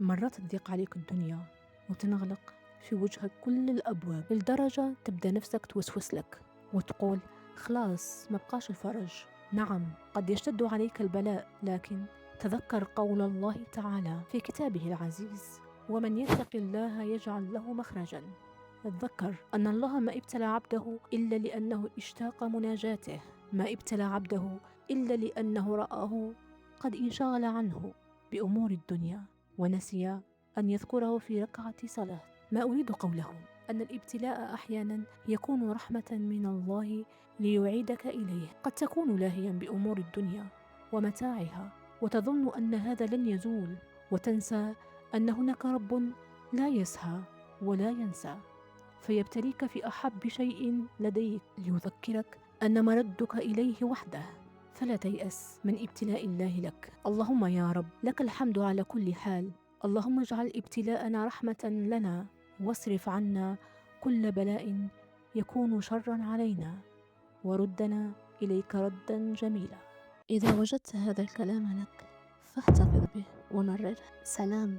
مرات تضيق عليك الدنيا وتنغلق في وجهك كل الأبواب، لدرجة تبدأ نفسك توسوس لك وتقول خلاص ما بقاش الفرج. نعم، قد يشتد عليك البلاء، لكن تذكر قول الله تعالى في كتابه العزيز: ومن يتق الله يجعل له مخرجا. تذكر أن الله ما ابتلى عبده إلا لأنه اشتاق مناجاته، ما ابتلى عبده إلا لأنه رآه قد انشغل عنه بأمور الدنيا ونسي أن يذكره في ركعة صلاة. ما أريد قوله أن الابتلاء أحيانا يكون رحمة من الله ليعيدك إليه. قد تكون لاهيا بأمور الدنيا ومتاعها وتظن أن هذا لن يزول، وتنسى أن هناك رب لا يسهى ولا ينسى، فيبتليك في أحب شيء لديك ليذكرك أن مردك إليه وحده. فلا تيأس من ابتلاء الله لك. اللهم يا رب لك الحمد على كل حال. اللهم اجعل ابتلاءنا رحمة لنا، واصرف عنا كل بلاء يكون شرا علينا، وردنا إليك ردا جميلا. إذا وجدت هذا الكلام لك فاحتفظ به ومرره. سلام.